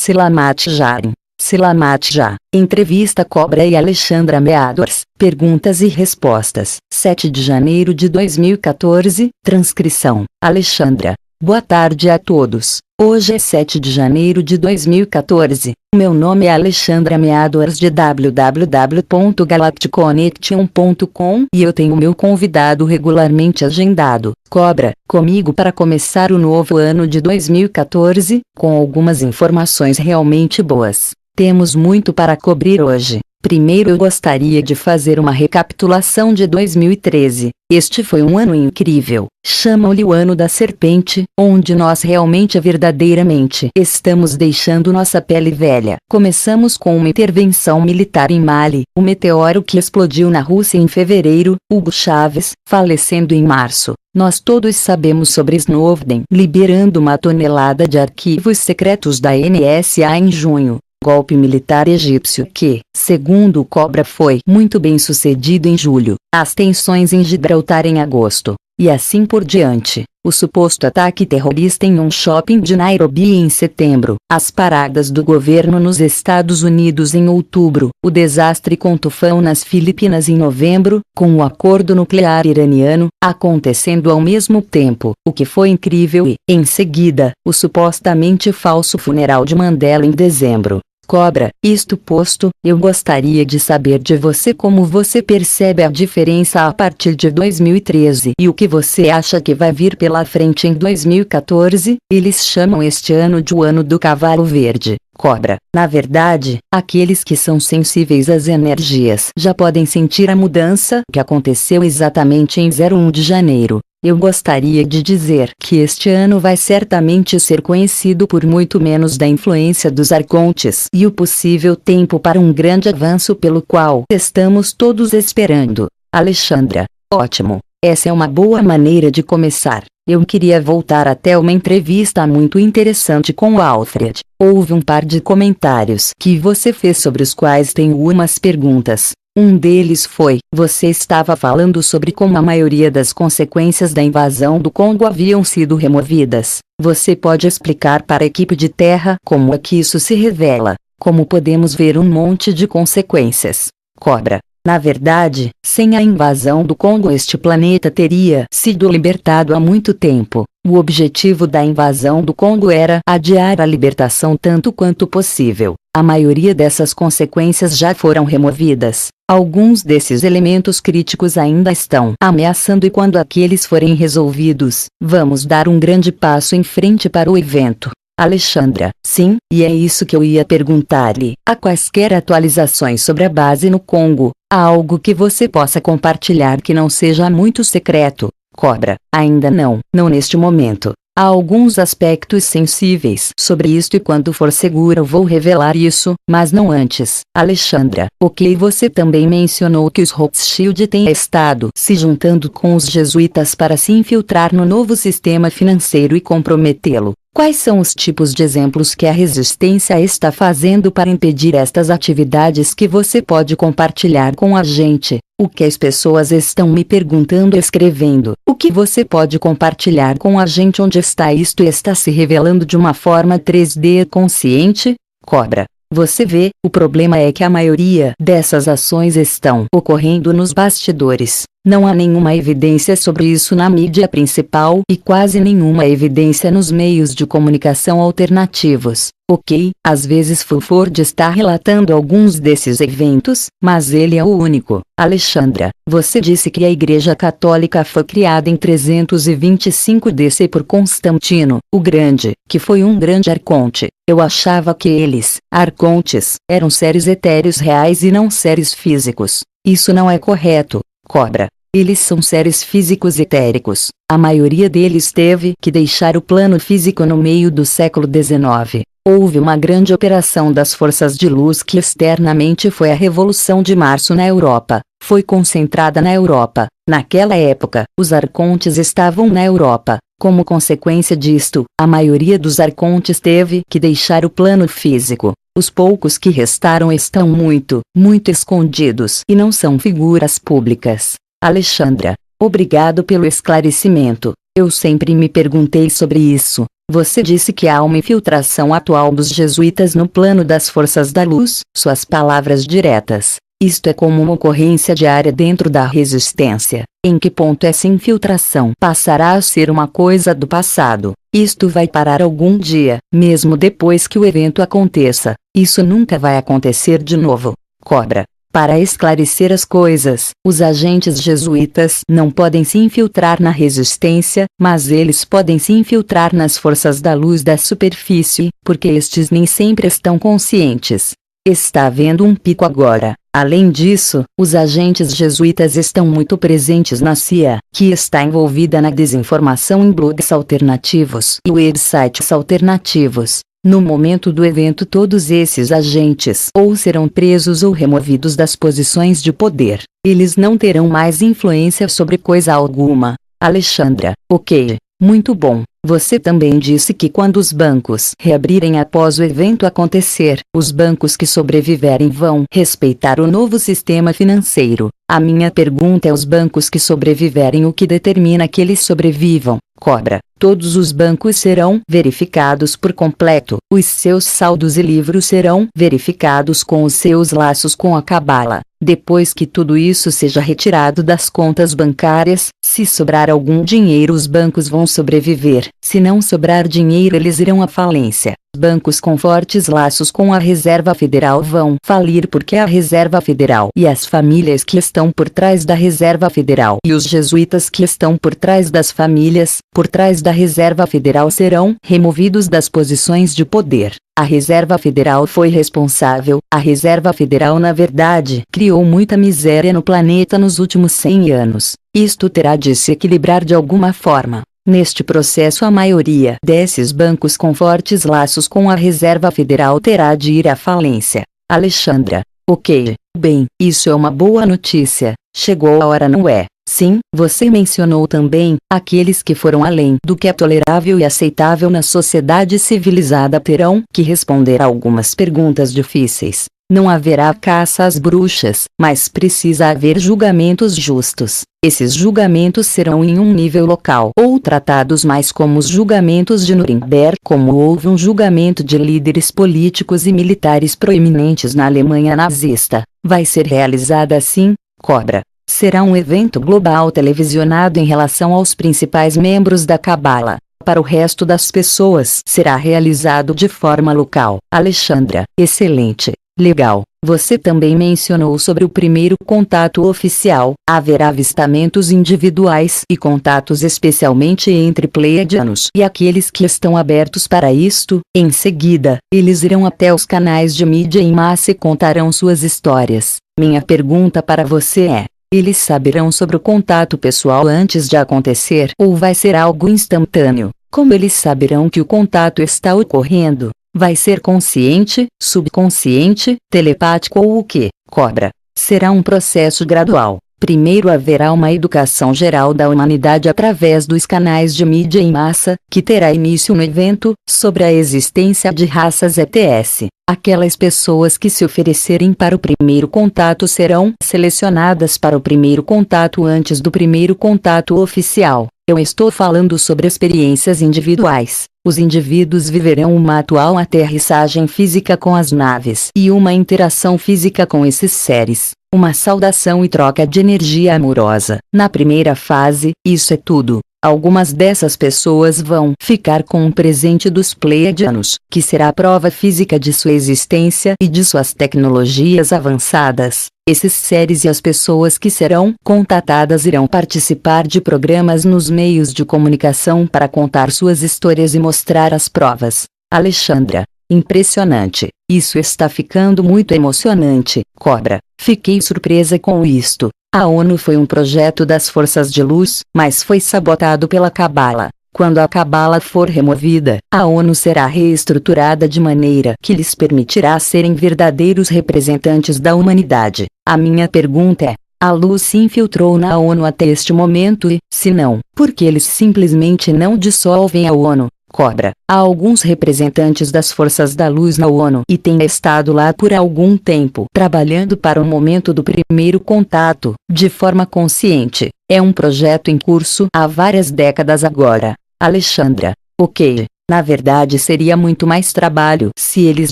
Selamat Jarin. Selamat Já. Entrevista Cobra e Alexandra Meadors. Perguntas e respostas. 7 de janeiro de 2014. Transcrição. Alexandra. Boa tarde a todos. Hoje é 7 de janeiro de 2014. Meu nome é Alexandra Meadors de www.galacticonnection.com e eu tenho meu convidado regularmente agendado, Cobra, comigo para começar o novo ano de 2014, com algumas informações realmente boas. Temos muito para cobrir hoje. Primeiro eu gostaria de fazer uma recapitulação de 2013. Este foi um ano incrível. Chamam-lhe o ano da serpente, onde nós realmente e verdadeiramente estamos deixando nossa pele velha. Começamos com uma intervenção militar em Mali, o meteoro que explodiu na Rússia em fevereiro, Hugo Chávez, falecendo em março. Nós todos sabemos sobre Snowden liberando uma tonelada de arquivos secretos da NSA em junho. Golpe militar egípcio que, segundo o Cobra, foi muito bem sucedido em julho, as tensões em Gibraltar em agosto, e assim por diante. O suposto ataque terrorista em um shopping de Nairobi em setembro, as paradas do governo nos Estados Unidos em outubro, o desastre com tufão nas Filipinas em novembro, com o acordo nuclear iraniano acontecendo ao mesmo tempo, o que foi incrível e, em seguida, o supostamente falso funeral de Mandela em dezembro. Cobra, isto posto, eu gostaria de saber de você como você percebe a diferença a partir de 2013 e o que você acha que vai vir pela frente em 2014. Eles chamam este ano de o ano do cavalo verde. Cobra, na verdade, aqueles que são sensíveis às energias já podem sentir a mudança que aconteceu exatamente em 01 de janeiro. Eu gostaria de dizer que este ano vai certamente ser conhecido por muito menos da influência dos arcontes e o possível tempo para um grande avanço pelo qual estamos todos esperando. Alexandra. Ótimo. Essa é uma boa maneira de começar. Eu queria voltar até uma entrevista muito interessante com o Alfred. Houve um par de comentários que você fez sobre os quais tenho umas perguntas. Um deles foi, você estava falando sobre como a maioria das consequências da invasão do Congo haviam sido removidas. Você pode explicar para a equipe de terra como é que isso se revela? Como podemos ver um monte de consequências? Cobra. Na verdade, sem a invasão do Congo este planeta teria sido libertado há muito tempo. O objetivo da invasão do Congo era adiar a libertação tanto quanto possível. A maioria dessas consequências já foram removidas. Alguns desses elementos críticos ainda estão ameaçando e quando aqueles forem resolvidos, vamos dar um grande passo em frente para o evento. Alexandra, sim, e é isso que eu ia perguntar-lhe. Há quaisquer atualizações sobre a base no Congo? Há algo que você possa compartilhar que não seja muito secreto? Cobra, ainda não neste momento. Há alguns aspectos sensíveis sobre isto e quando for seguro eu vou revelar isso, mas não antes. Alexandra, ok, você também mencionou que os Rothschild têm estado se juntando com os jesuítas para se infiltrar no novo sistema financeiro e comprometê-lo. Quais são os tipos de exemplos que a resistência está fazendo para impedir estas atividades que você pode compartilhar com a gente? O que as pessoas estão me perguntando e escrevendo? O que você pode compartilhar com a gente onde está isto e está se revelando de uma forma 3D consciente? Cobra. Você vê, o problema é que a maioria dessas ações estão ocorrendo nos bastidores. Não há nenhuma evidência sobre isso na mídia principal e quase nenhuma evidência nos meios de comunicação alternativos. Ok, às vezes Fulford está relatando alguns desses eventos, mas ele é o único. Alexandra, você disse que a Igreja Católica foi criada em 325 DC por Constantino, o Grande, que foi um grande arconte. Eu achava que eles, arcontes, eram seres etéreos reais e não seres físicos. Isso não é correto. Cobra. Eles são seres físicos etéricos. A maioria deles teve que deixar o plano físico no meio do século XIX. Houve uma grande operação das forças de luz que externamente foi a Revolução de Março na Europa. Foi concentrada na Europa. Naquela época, os arcontes estavam na Europa. Como consequência disto, a maioria dos arcontes teve que deixar o plano físico. Os poucos que restaram estão muito escondidos e não são figuras públicas. Alexandra, obrigado pelo esclarecimento. Eu sempre me perguntei sobre isso. Você disse que há uma infiltração atual dos jesuítas no plano das forças da luz, suas palavras diretas. Isto é como uma ocorrência diária dentro da resistência. Em que ponto essa infiltração passará a ser uma coisa do passado? Isto vai parar algum dia, mesmo depois que o evento aconteça. Isso nunca vai acontecer de novo. Cobra. Para esclarecer as coisas, os agentes jesuítas não podem se infiltrar na resistência, mas eles podem se infiltrar nas forças da luz da superfície, porque estes nem sempre estão conscientes. Está havendo um pico agora. Além disso, os agentes jesuítas estão muito presentes na CIA, que está envolvida na desinformação em blogs alternativos e websites alternativos. No momento do evento, todos esses agentes ou serão presos ou removidos das posições de poder. Eles não terão mais influência sobre coisa alguma. Alexandra, ok. Muito bom. Você também disse que quando os bancos reabrirem após o evento acontecer, os bancos que sobreviverem vão respeitar o novo sistema financeiro. A minha pergunta é: os bancos que sobreviverem, o que determina que eles sobrevivam? Cobra. Todos os bancos serão verificados por completo. Os seus saldos e livros serão verificados com os seus laços com a cabala. Depois que tudo isso seja retirado das contas bancárias, se sobrar algum dinheiro, os bancos vão sobreviver. Se não sobrar dinheiro, eles irão à falência. Bancos com fortes laços com a Reserva Federal vão falir, porque a Reserva Federal e as famílias que estão por trás da Reserva Federal e os jesuítas que estão por trás das famílias, por trás da Reserva Federal, serão removidos das posições de poder. A Reserva Federal foi responsável. A Reserva Federal, na verdade, criou muita miséria no planeta nos últimos 100 anos. Isto terá de se equilibrar de alguma forma. Neste processo, a maioria desses bancos com fortes laços com a Reserva Federal terá de ir à falência. Alexandra. Ok. Bem, isso é uma boa notícia. Chegou a hora, não é? Sim, você mencionou também, aqueles que foram além do que é tolerável e aceitável na sociedade civilizada terão que responder a algumas perguntas difíceis. Não haverá caça às bruxas, mas precisa haver julgamentos justos. Esses julgamentos serão em um nível local ou tratados mais como os julgamentos de Nuremberg, como houve um julgamento de líderes políticos e militares proeminentes na Alemanha nazista. Vai ser realizada assim, Cobra. Será um evento global televisionado em relação aos principais membros da Cabala. Para o resto das pessoas, será realizado de forma local. Alexandra. Excelente. Legal. Você também mencionou sobre o primeiro contato oficial. Haverá avistamentos individuais e contatos especialmente entre pleiadianos e aqueles que estão abertos para isto. Em seguida, eles irão até os canais de mídia em massa e contarão suas histórias. Minha pergunta para você é: eles saberão sobre o contato pessoal antes de acontecer, ou vai ser algo instantâneo? Como eles saberão que o contato está ocorrendo? Vai ser consciente, subconsciente, telepático ou o quê? Cobra. Será um processo gradual. Primeiro haverá uma educação geral da humanidade através dos canais de mídia em massa, que terá início no evento, sobre a existência de raças ETS. Aquelas pessoas que se oferecerem para o primeiro contato serão selecionadas para o primeiro contato antes do primeiro contato oficial. Eu estou falando sobre experiências individuais. Os indivíduos viverão uma atual aterrissagem física com as naves e uma interação física com esses seres. Uma saudação e troca de energia amorosa. Na primeira fase, isso é tudo. Algumas dessas pessoas vão ficar com um presente dos pleiadianos, que será a prova física de sua existência e de suas tecnologias avançadas. Esses seres e as pessoas que serão contatadas irão participar de programas nos meios de comunicação para contar suas histórias e mostrar as provas. Alexandra. Impressionante. Isso está ficando muito emocionante, Cobra. Fiquei surpresa com isto. A ONU foi um projeto das forças de luz, mas foi sabotado pela Cabala. Quando a Cabala for removida, a ONU será reestruturada de maneira que lhes permitirá serem verdadeiros representantes da humanidade. A minha pergunta é: a luz se infiltrou na ONU até este momento e, se não, por que eles simplesmente não dissolvem a ONU? Cobra. Há alguns representantes das forças da luz na ONU e têm estado lá por algum tempo, trabalhando para o momento do primeiro contato, de forma consciente. É um projeto em curso há várias décadas agora. Alexandra. Ok. Na verdade seria muito mais trabalho se eles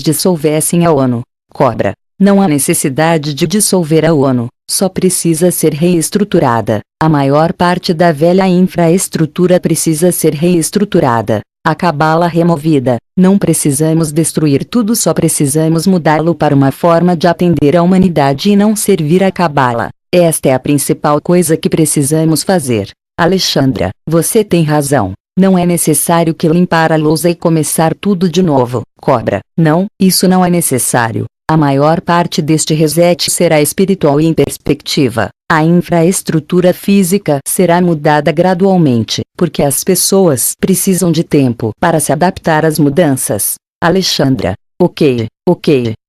dissolvessem a ONU. Cobra. Não há necessidade de dissolver a ONU, só precisa ser reestruturada. A maior parte da velha infraestrutura precisa ser reestruturada. A cabala removida. Não precisamos destruir tudo, só precisamos mudá-lo para uma forma de atender a humanidade e não servir a cabala. Esta é a principal coisa que precisamos fazer. Alexandra, você tem razão. Não é necessário que limpar a lousa e começar tudo de novo. Cobra. Não, isso não é necessário. A maior parte deste reset será espiritual e em perspectiva. A infraestrutura física será mudada gradualmente, porque as pessoas precisam de tempo para se adaptar às mudanças. Alexandra. Ok.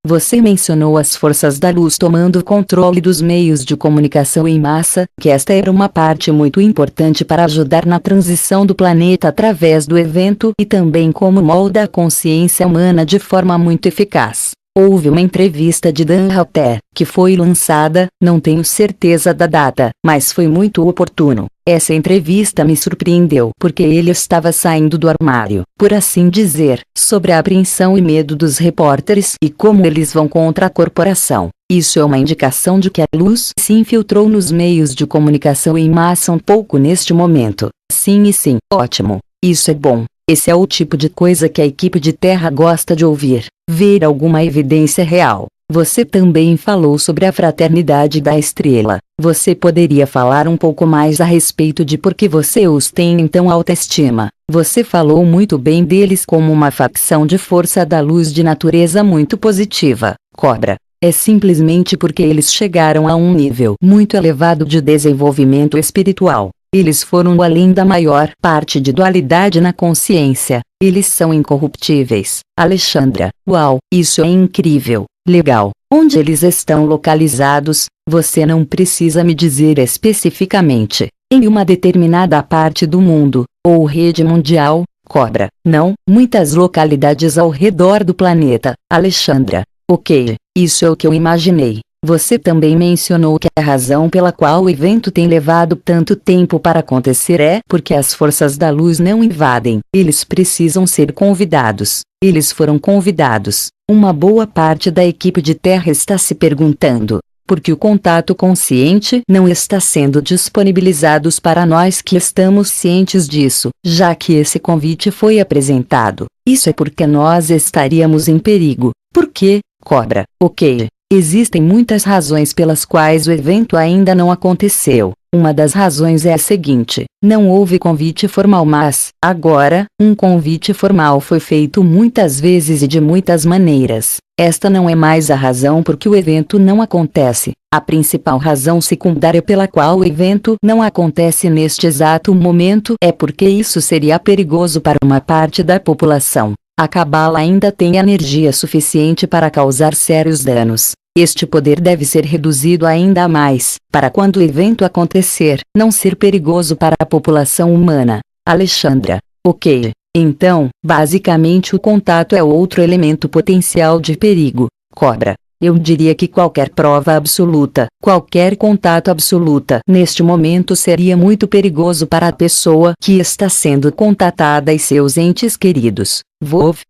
Você mencionou as forças da luz tomando controle dos meios de comunicação em massa, que esta era uma parte muito importante para ajudar na transição do planeta através do evento e também como molda a consciência humana de forma muito eficaz. Houve uma entrevista de Dan Rather, que foi lançada, não tenho certeza da data, mas foi muito oportuno. Essa entrevista me surpreendeu porque ele estava saindo do armário, por assim dizer, sobre a apreensão e medo dos repórteres e como eles vão contra a corporação. Isso é uma indicação de que a luz se infiltrou nos meios de comunicação em massa um pouco neste momento. Sim e sim, ótimo. Isso é bom. Esse é o tipo de coisa que a equipe de Terra gosta de ouvir, ver alguma evidência real. Você também falou sobre a fraternidade da estrela. Você poderia falar um pouco mais a respeito de por que você os tem em tão alta estima? Você falou muito bem deles como uma facção de força da luz de natureza muito positiva. Cobra. É simplesmente porque eles chegaram a um nível muito elevado de desenvolvimento espiritual. Eles foram além da maior parte de dualidade na consciência. Eles são incorruptíveis. Alexandra. Uau, isso é incrível. Legal. Onde eles estão localizados? Você não precisa me dizer especificamente. Em uma determinada parte do mundo, ou rede mundial? Cobra. Não, muitas localidades ao redor do planeta. Alexandra. Ok, isso é o que eu imaginei. Você também mencionou que a razão pela qual o evento tem levado tanto tempo para acontecer é porque as forças da luz não invadem. Eles precisam ser convidados. Eles foram convidados. Uma boa parte da equipe de Terra está se perguntando por que o contato consciente não está sendo disponibilizado para nós que estamos cientes disso, já que esse convite foi apresentado. Isso é porque nós estaríamos em perigo. Por quê? Cobra. Ok. Existem muitas razões pelas quais o evento ainda não aconteceu. Uma das razões é a seguinte: não houve convite formal, mas, agora, um convite formal foi feito muitas vezes e de muitas maneiras. Esta não é mais a razão por que o evento não acontece. A principal razão secundária pela qual o evento não acontece neste exato momento é porque isso seria perigoso para uma parte da população. A cabala ainda tem energia suficiente para causar sérios danos. Este poder deve ser reduzido ainda mais, para quando o evento acontecer, não ser perigoso para a população humana. Alexandra. Ok. Então, basicamente o contato é outro elemento potencial de perigo. Cobra. Eu diria que qualquer prova absoluta, qualquer contato absoluta neste momento seria muito perigoso para a pessoa que está sendo contatada e seus entes queridos.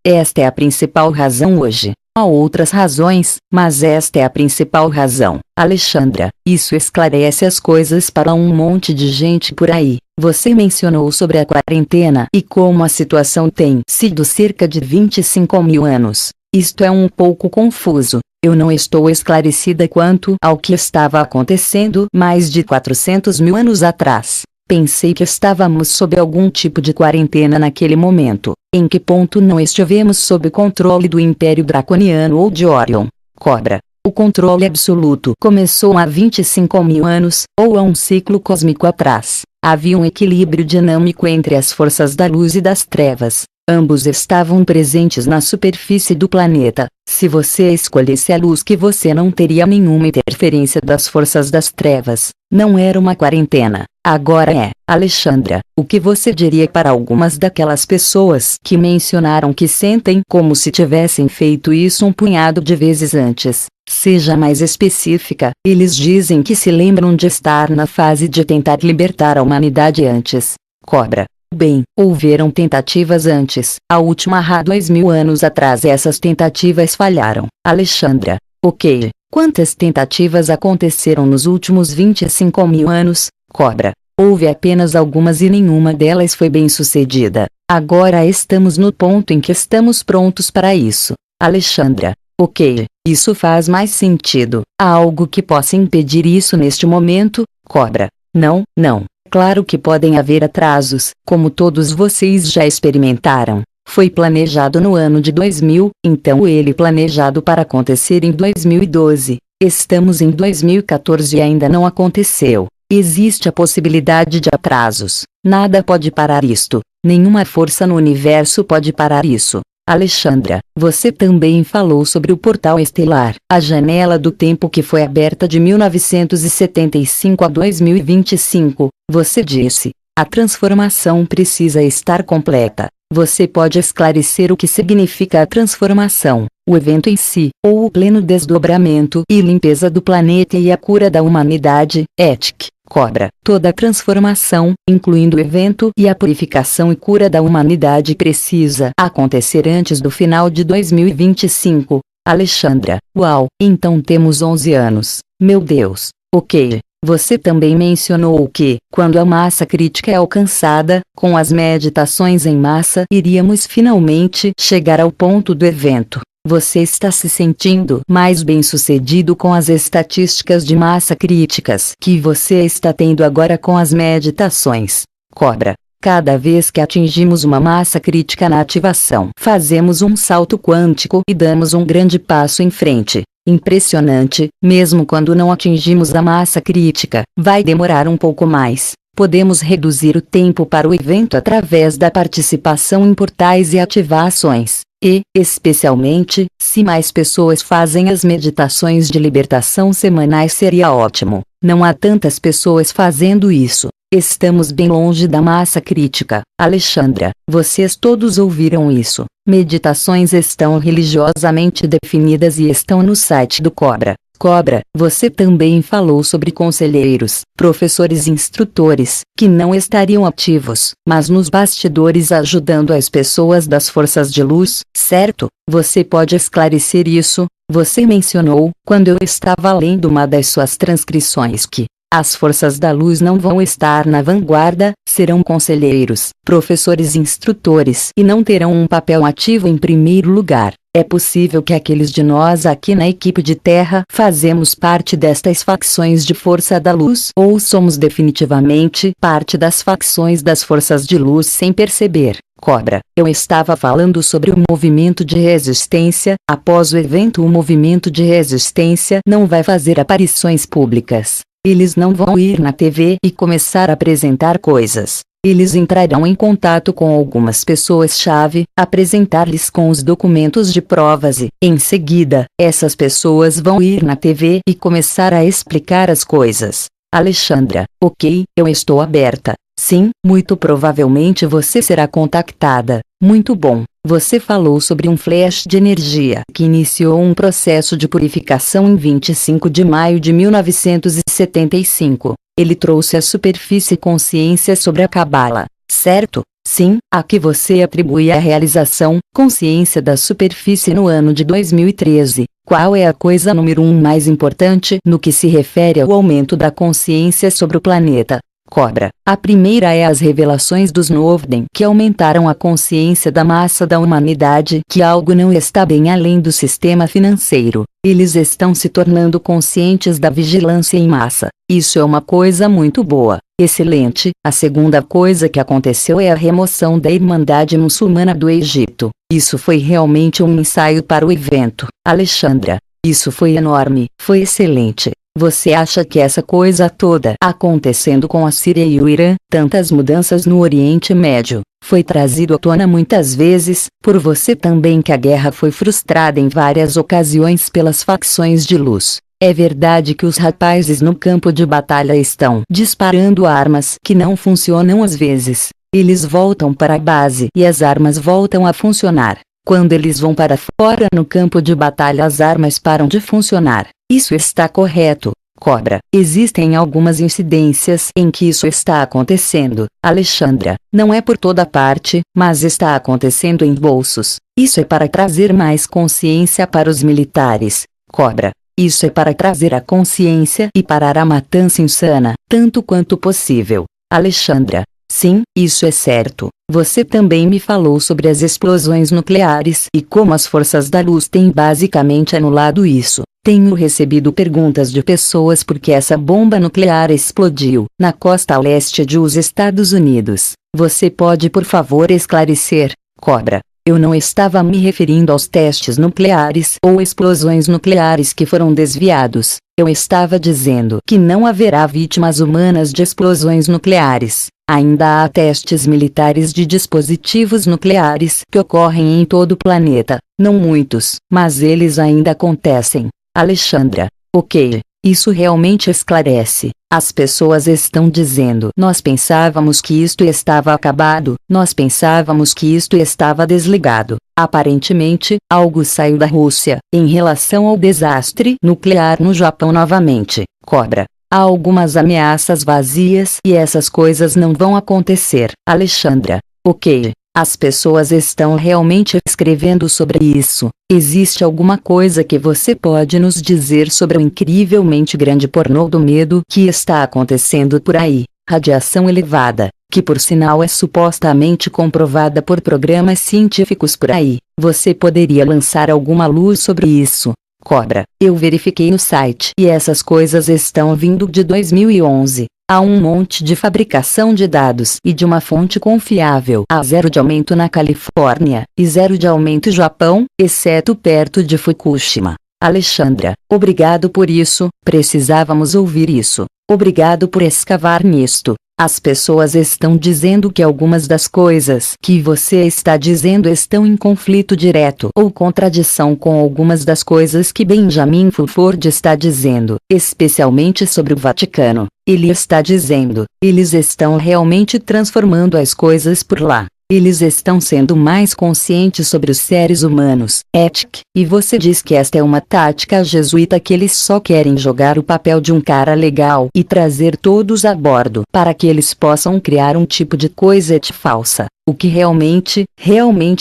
Esta é a principal razão hoje. Há outras razões, mas esta é a principal razão. Alexandra, isso esclarece as coisas para um monte de gente por aí. Você mencionou sobre a quarentena e como a situação tem sido cerca de 25 mil anos. Isto é um pouco confuso. Eu não estou esclarecida quanto ao que estava acontecendo mais de 400 mil anos atrás. Pensei que estávamos sob algum tipo de quarentena naquele momento. Em que ponto não estivemos sob controle do Império Draconiano ou de Orion? Cobra. O controle absoluto começou há 25 mil anos, ou há um ciclo cósmico atrás. Havia um equilíbrio dinâmico entre as forças da luz e das trevas. Ambos estavam presentes na superfície do planeta. Se você escolhesse a luz, que você não teria nenhuma interferência das forças das trevas. Não era uma quarentena. Agora é. Alexandra, o que você diria para algumas daquelas pessoas que mencionaram que sentem como se tivessem feito isso um punhado de vezes antes? Seja mais específica. Eles dizem que se lembram de estar na fase de tentar libertar a humanidade antes. Cobra. Bem, houveram tentativas antes. A última há 2000 anos atrás essas tentativas falharam. Alexandra. Ok. Quantas tentativas aconteceram nos últimos 25.000 anos? Cobra. Houve apenas algumas e nenhuma delas foi bem sucedida. Agora estamos no ponto em que estamos prontos para isso. Alexandra. Ok, isso faz mais sentido. Há algo que possa impedir isso neste momento? Cobra. Não, não. Claro que podem haver atrasos, como todos vocês já experimentaram. Foi planejado no ano de 2000, então ele planejado para acontecer em 2012. Estamos em 2014 e ainda não aconteceu. Existe a possibilidade de atrasos. Nada pode parar isto. Nenhuma força no universo pode parar isso. Alexandra, você também falou sobre o portal estelar, a janela do tempo que foi aberta de 1975 a 2025. Você disse, a transformação precisa estar completa. Você pode esclarecer o que significa a transformação, o evento em si, ou o pleno desdobramento e limpeza do planeta e a cura da humanidade? Ética. Cobra. Toda transformação, incluindo o evento e a purificação e cura da humanidade precisa acontecer antes do final de 2025. Alexandra. Uau, então temos 11 anos. Meu Deus. Ok. Você também mencionou que, quando a massa crítica é alcançada, com as meditações em massa, iríamos finalmente chegar ao ponto do evento. Você está se sentindo mais bem-sucedido com as estatísticas de massa críticas que você está tendo agora com as meditações. Cobra. Cada vez que atingimos uma massa crítica na ativação, fazemos um salto quântico e damos um grande passo em frente. Impressionante, mesmo quando não atingimos a massa crítica, vai demorar um pouco mais. Podemos reduzir o tempo para o evento através da participação em portais e ativações. E, especialmente, se mais pessoas fazem as meditações de libertação semanais seria ótimo. Não há tantas pessoas fazendo isso. Estamos bem longe da massa crítica. Alexandra, vocês todos ouviram isso. Meditações estão religiosamente definidas e estão no site do Cobra. Cobra, você também falou sobre conselheiros, professores e instrutores, que não estariam ativos, mas nos bastidores ajudando as pessoas das forças de luz, certo? Você pode esclarecer isso? Você mencionou, quando eu estava lendo uma das suas transcrições que as forças da luz não vão estar na vanguarda, serão conselheiros, professores e instrutores e não terão um papel ativo em primeiro lugar. É possível que aqueles de nós aqui na equipe de Terra fazemos parte destas facções de força da luz ou somos definitivamente parte das facções das forças de luz sem perceber. Cobra, eu estava falando sobre o movimento de resistência. Após o evento, o movimento de resistência não vai fazer aparições públicas. Eles não vão ir na TV e começar a apresentar coisas. Eles entrarão em contato com algumas pessoas-chave, apresentar-lhes com os documentos de provas e, em seguida, essas pessoas vão ir na TV e começar a explicar as coisas. Alexandra, ok, eu estou aberta. Sim, muito provavelmente você será contactada. Muito bom. Você falou sobre um flash de energia que iniciou um processo de purificação em 25 de maio de 1975. Ele trouxe à superfície consciência sobre a Cabala, certo? Sim, a que você atribui a realização, consciência da superfície no ano de 2013. Qual é a coisa número 1 mais importante no que se refere ao aumento da consciência sobre o planeta? Cobra. A primeira é as revelações dos Novden que aumentaram a consciência da massa da humanidade que algo não está bem além do sistema financeiro. Eles estão se tornando conscientes da vigilância em massa. Isso é uma coisa muito boa. Excelente. A segunda coisa que aconteceu é a remoção da Irmandade Muçulmana do Egito. Isso foi realmente um ensaio para o evento. Alexandra. Isso foi enorme. Foi excelente. Você acha que essa coisa toda acontecendo com a Síria e o Irã, tantas mudanças no Oriente Médio, foi trazido à tona muitas vezes, por você também que a guerra foi frustrada em várias ocasiões pelas facções de luz. É verdade que os rapazes no campo de batalha estão disparando armas que não funcionam às vezes. Eles voltam para a base e as armas voltam a funcionar. Quando eles vão para fora no campo de batalha as armas param de funcionar. Isso está correto. Cobra, existem algumas incidências em que isso está acontecendo, Alexandra. Não é por toda parte, mas está acontecendo em bolsos. Isso é para trazer mais consciência para os militares. Cobra, isso é para trazer a consciência e parar a matança insana, tanto quanto possível. Alexandra, sim, isso é certo. Você também me falou sobre as explosões nucleares e como as forças da luz têm basicamente anulado isso. Tenho recebido perguntas de pessoas por que essa bomba nuclear explodiu na costa leste dos Estados Unidos. Você pode por favor esclarecer? Cobra, eu não estava me referindo aos testes nucleares ou explosões nucleares que foram desviados. Eu estava dizendo que não haverá vítimas humanas de explosões nucleares. Ainda há testes militares de dispositivos nucleares que ocorrem em todo o planeta. Não muitos, mas eles ainda acontecem. Alexandra, ok. Isso realmente esclarece. As pessoas estão dizendo: nós pensávamos que isto estava acabado, nós pensávamos que isto estava desligado. Aparentemente, algo saiu da Rússia, em relação ao desastre nuclear no Japão novamente. Cobra, há algumas ameaças vazias e essas coisas não vão acontecer. Alexandra, ok. As pessoas estão realmente escrevendo sobre isso. Existe alguma coisa que você pode nos dizer sobre o incrivelmente grande pornô do medo que está acontecendo por aí? Radiação elevada, que por sinal é supostamente comprovada por programas científicos por aí. Você poderia lançar alguma luz sobre isso? Cobra, eu verifiquei no site e essas coisas estão vindo de 2011. Há um monte de fabricação de dados e de uma fonte confiável. Há 0 de aumento na Califórnia e 0 de aumento no Japão, exceto perto de Fukushima. Alexandra, obrigado por isso, precisávamos ouvir isso. Obrigado por escavar nisto. As pessoas estão dizendo que algumas das coisas que você está dizendo estão em conflito direto ou contradição com algumas das coisas que Benjamin Fulford está dizendo, especialmente sobre o Vaticano. Ele está dizendo, eles estão realmente transformando as coisas por lá. Eles estão sendo mais conscientes sobre os seres humanos, ética, e você diz que esta é uma tática jesuíta que eles só querem jogar o papel de um cara legal e trazer todos a bordo para que eles possam criar um tipo de coisa falsa. O que realmente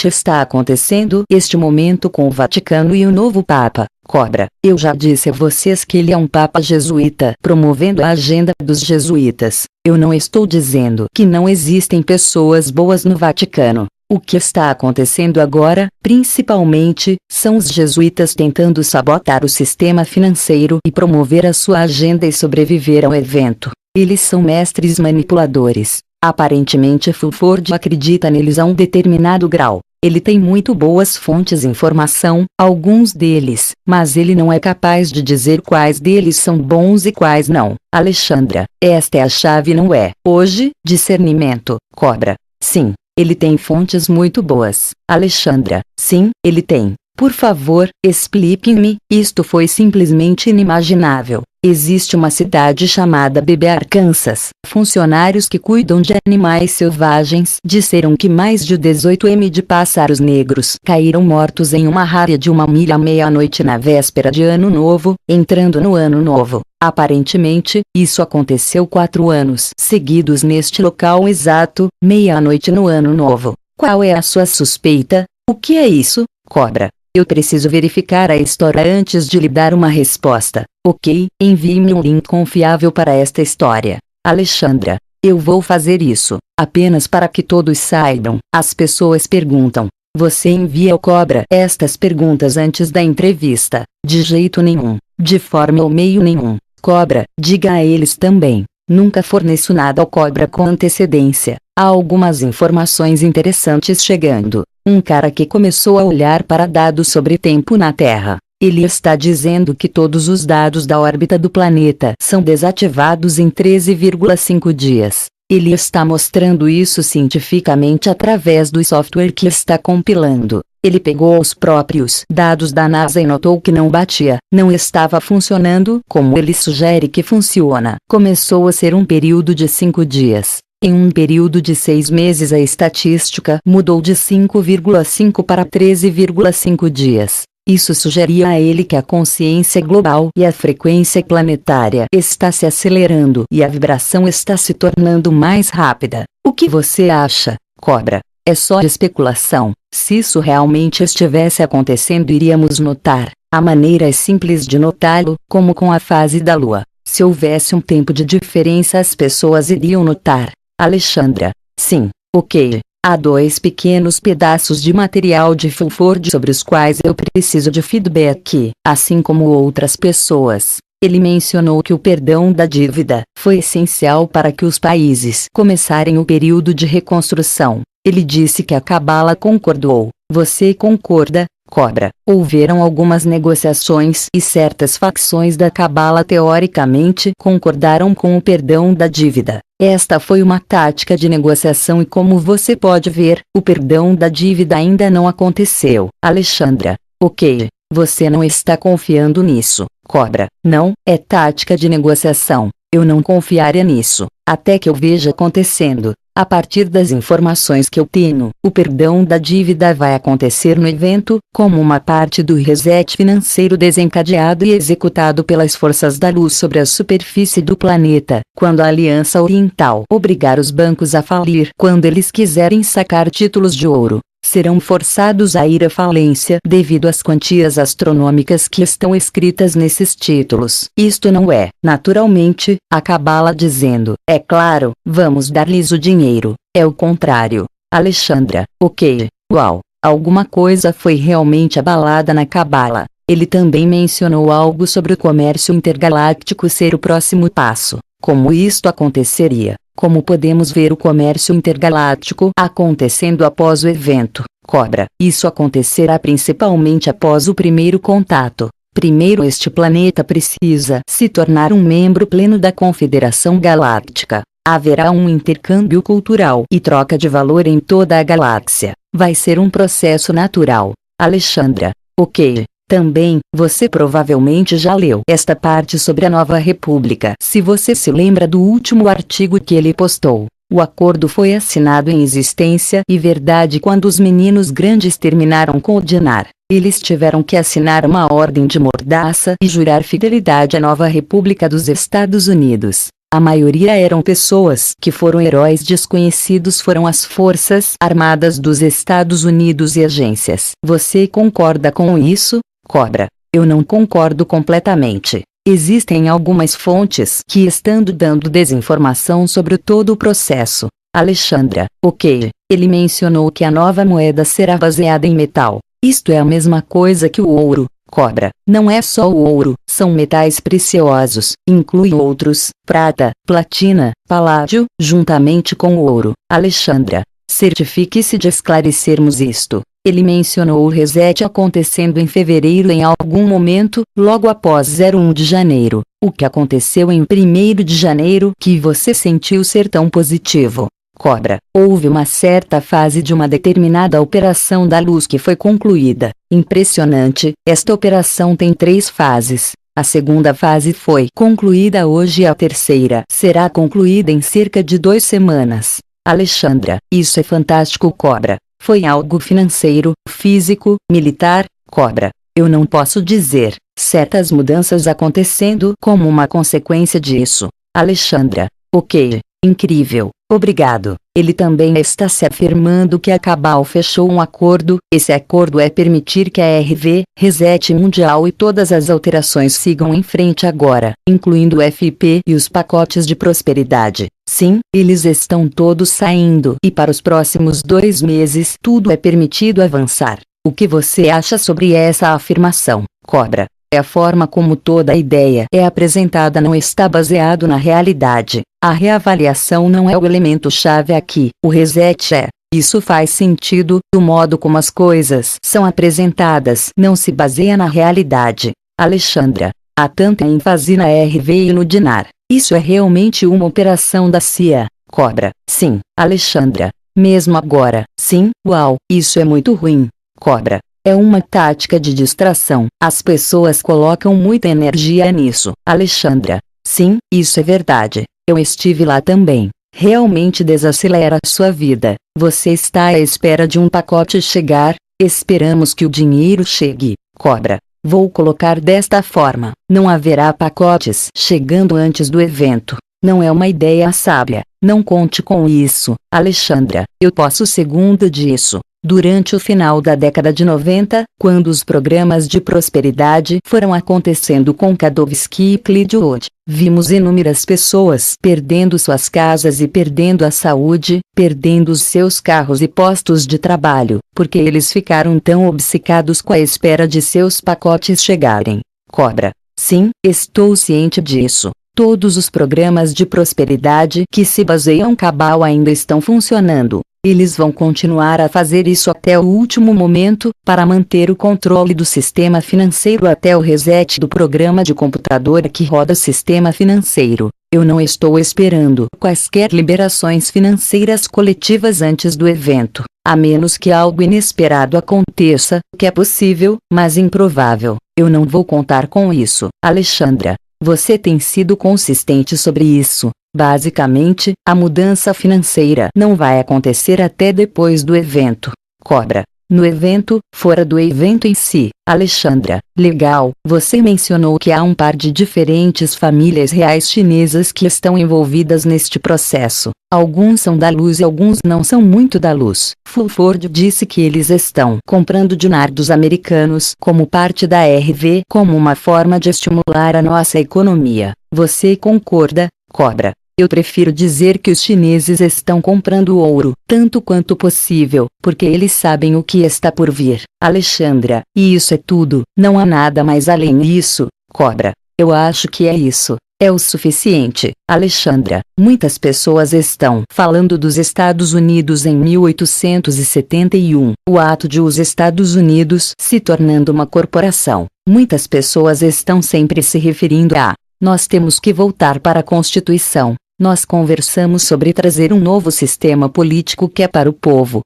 está acontecendo este momento com o Vaticano e o novo Papa. Cobra, eu já disse a vocês que ele é um Papa jesuíta, promovendo a agenda dos jesuítas. Eu não estou dizendo que não existem pessoas boas no Vaticano. O que está acontecendo agora, principalmente, são os jesuítas tentando sabotar o sistema financeiro e promover a sua agenda e sobreviver ao evento. Eles são mestres manipuladores. Aparentemente Fulford acredita neles a um determinado grau. Ele tem muito boas fontes de informação, alguns deles, mas ele não é capaz de dizer quais deles são bons e quais não. Alexandra, esta é a chave, não é? Hoje, discernimento. Cobra, sim, ele tem fontes muito boas. Alexandra, sim, ele tem. Por favor, explique-me, isto foi simplesmente inimaginável. Existe uma cidade chamada Bebe Arkansas. Funcionários que cuidam de animais selvagens disseram que mais de 18 de pássaros negros caíram mortos em uma área de 1 milha à meia-noite na véspera de Ano Novo, entrando no Ano Novo. Aparentemente, isso aconteceu 4 anos seguidos neste local exato, meia-noite no Ano Novo. Qual é a sua suspeita? O que é isso, Cobra? Eu preciso verificar a história antes de lhe dar uma resposta. Ok, envie-me um link confiável para esta história. Alexandra, eu vou fazer isso, apenas para que todos saibam. As pessoas perguntam. Você envia ao Cobra estas perguntas antes da entrevista? De jeito nenhum. De forma ou meio nenhum. Cobra, diga a eles também. Nunca forneço nada ao Cobra com antecedência. Há algumas informações interessantes chegando. Um cara que começou a olhar para dados sobre tempo na Terra. Ele está dizendo que todos os dados da órbita do planeta são desativados em 13,5 dias. Ele está mostrando isso cientificamente através do software que está compilando. Ele pegou os próprios dados da NASA e notou que não batia, não estava funcionando como ele sugere que funciona. Começou a ser um período de 5 dias. Em um período de 6 meses a estatística mudou de 5,5 para 13,5 dias. Isso sugeria a ele que a consciência global e a frequência planetária está se acelerando e a vibração está se tornando mais rápida. O que você acha, Cobra? É só especulação. Se isso realmente estivesse acontecendo, iríamos notar. A maneira é simples de notá-lo, como com a fase da Lua. Se houvesse um tempo de diferença, as pessoas iriam notar. Alexandra: sim, ok. Há 2 pequenos pedaços de material de Fulford sobre os quais eu preciso de feedback, assim como outras pessoas. Ele mencionou que o perdão da dívida foi essencial para que os países começarem o período de reconstrução. Ele disse que a Cabala concordou. Você concorda, Cobra? Houveram algumas negociações e certas facções da Cabala teoricamente concordaram com o perdão da dívida. Esta foi uma tática de negociação e, como você pode ver, o perdão da dívida ainda não aconteceu. Alexandra: ok. Você não está confiando nisso, Cobra? Não, é tática de negociação. Eu não confiaria nisso, até que eu veja acontecendo. A partir das informações que eu tenho, o perdão da dívida vai acontecer no evento, como uma parte do reset financeiro desencadeado e executado pelas forças da luz sobre a superfície do planeta, quando a Aliança Oriental obrigar os bancos a falir. Quando eles quiserem sacar títulos de ouro, serão forçados a ir à falência devido às quantias astronômicas que estão escritas nesses títulos. Isto não é, naturalmente, a Cabala dizendo: é claro, vamos dar-lhes o dinheiro. É o contrário. Alexandra: ok, uau, alguma coisa foi realmente abalada na Cabala. Ele também mencionou algo sobre o comércio intergaláctico ser o próximo passo. Como isto aconteceria? Como podemos ver o comércio intergaláctico acontecendo após o evento, Cobra? Isso acontecerá principalmente após o primeiro contato. Primeiro, este planeta precisa se tornar um membro pleno da Confederação Galáctica. Haverá um intercâmbio cultural e troca de valor em toda a galáxia. Vai ser um processo natural. Alexandra: ok. Também, você provavelmente já leu esta parte sobre a Nova República. Se você se lembra do último artigo que ele postou, o acordo foi assinado em existência e verdade quando os meninos grandes terminaram com o Dinar. Eles tiveram que assinar uma ordem de mordaça e jurar fidelidade à Nova República dos Estados Unidos. A maioria eram pessoas que foram heróis desconhecidos, foram as Forças Armadas dos Estados Unidos e agências. Você concorda com isso, Cobra? Eu não concordo completamente. Existem algumas fontes que estão dando desinformação sobre todo o processo. Alexandra: ok. Ele mencionou que a nova moeda será baseada em metal. Isto é a mesma coisa que o ouro, Cobra. Não é só o ouro, são metais preciosos, inclui outros, prata, platina, paládio, juntamente com o ouro. Alexandra: certifique-se de esclarecermos isto. Ele mencionou o reset acontecendo em fevereiro em algum momento, logo após 01 de janeiro. O que aconteceu em 1º de janeiro que você sentiu ser tão positivo, Cobra? Houve uma certa fase de uma determinada operação da luz que foi concluída. Impressionante, esta operação tem 3 fases. A segunda fase foi concluída hoje e a terceira será concluída em cerca de 2 semanas. Alexandra: isso é fantástico, Cobra. Foi algo financeiro, físico, militar, Cobra? Eu não posso dizer. Certas mudanças acontecendo como uma consequência disso. Alexandra: ok. Incrível. Obrigado. Ele também está se afirmando que a Cabal fechou um acordo. Esse acordo é permitir que a RV, Reset Mundial e todas as alterações sigam em frente agora, incluindo o FIP e os pacotes de prosperidade. Sim, eles estão todos saindo e para os próximos 2 meses tudo é permitido avançar. O que você acha sobre essa afirmação, Cobra? A forma como toda a ideia é apresentada não está baseado na realidade. A reavaliação não é o elemento-chave aqui. O reset é. Isso faz sentido. O modo como as coisas são apresentadas não se baseia na realidade. Alexandra: há tanta ênfase na RV e no Dinar. Isso é realmente uma operação da CIA, Cobra? Sim. Alexandra: mesmo agora? Sim. Uau, isso é muito ruim, Cobra. É uma tática de distração. As pessoas colocam muita energia nisso. Alexandra: sim, isso é verdade. Eu estive lá também. Realmente desacelera a sua vida. Você está à espera de um pacote chegar, Esperamos que o dinheiro chegue, cobra. Vou colocar desta forma: não haverá pacotes chegando antes do evento. Não é uma ideia sábia. Não conte com isso, Alexandra. Eu posso segundo disso. Durante o final da década de 90, quando os programas de prosperidade foram acontecendo com Kadowski e Clearwood, vimos inúmeras pessoas perdendo suas casas e perdendo a saúde, perdendo os seus carros e postos de trabalho, porque eles ficaram tão obcecados com a espera de seus pacotes chegarem. Cobra. Sim, estou ciente disso. Todos os programas de prosperidade que se baseiam cabal ainda estão funcionando. Eles vão continuar a fazer isso até o último momento, para manter o controle do sistema financeiro até o reset do programa de computador que roda o sistema financeiro. Eu não estou esperando quaisquer liberações financeiras coletivas antes do evento, a menos que algo inesperado aconteça, que é possível, mas improvável. Eu não vou contar com isso, Alexandra. Você tem sido consistente sobre isso. Basicamente, a mudança financeira não vai acontecer até depois do evento. Cobra. No evento, fora do evento em si, Alexandra. Legal, você mencionou que há um par de diferentes famílias reais chinesas que estão envolvidas neste processo. Alguns são da luz e alguns não são muito da luz. Fulford disse que eles estão comprando dinardos americanos como parte da RV como uma forma de estimular a nossa economia. Você concorda, cobra? Eu prefiro dizer que os chineses estão comprando ouro, tanto quanto possível, porque eles sabem o que está por vir, Alexandra, e isso é tudo, não há nada mais além disso, cobra. Eu acho que é isso. É o suficiente, Alexandra. Muitas pessoas estão falando dos Estados Unidos em 1871, o ato de os Estados Unidos se tornando uma corporação. Muitas pessoas estão sempre se referindo a: nós temos que voltar para a Constituição. Nós conversamos sobre trazer um novo sistema político que é para o povo